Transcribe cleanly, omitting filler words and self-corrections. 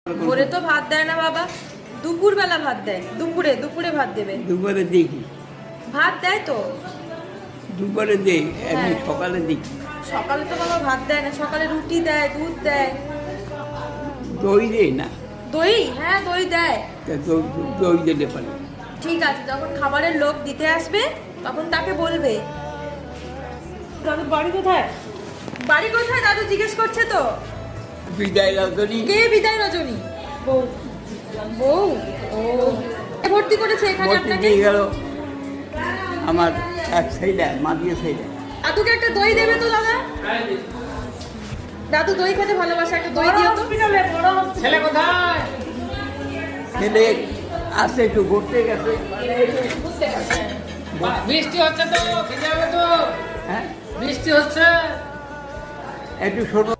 ভোরে তো ভাত দেয় না বাবা, দুপুর বেলা ভাত দেয়। দুপুরে দুপুরে ভাত দেবে। দুপুরে দেখি ভাত দেয় তো দুপুরে দেই, এমনি হ্যাঁ। সকালে দেখি। সকালে তো বাবা ভাত দেয় না, সকালে রুটি দেয়, দুধ দেয়। দই দেই না, দই, হ্যাঁ দই দেয়। তা দই দিতে পারি। ঠিক আছে, যখন খাবারের লোক দিতে আসবে তখন তাকে বলবে। দাদুর বাড়ি কোথায়? বাড়ি কোথায় দাদু জিজ্ঞেস করছে তো। বিদায় রজনী। কে বিদায় রজনী? বউ। বউ? ও ভর্তি করেছে এখানে ভর্তি আপনাকে? দিয়ে গেল আমার এক সাইডে, মাদিয়ে সাইডে। দাদুকে একটা দই দেবে তো দাদা। দাদু দই খেতে ভালোবাসে, একটা দই দিও তো। ছেলে কোথায়? ছেলে আসে, একটু ঘুরতে গেছে। বৃষ্টি হচ্ছে তো, ভিজে যাবে তো। হ্যাঁ, বৃষ্টি হচ্ছে। একটু শোনো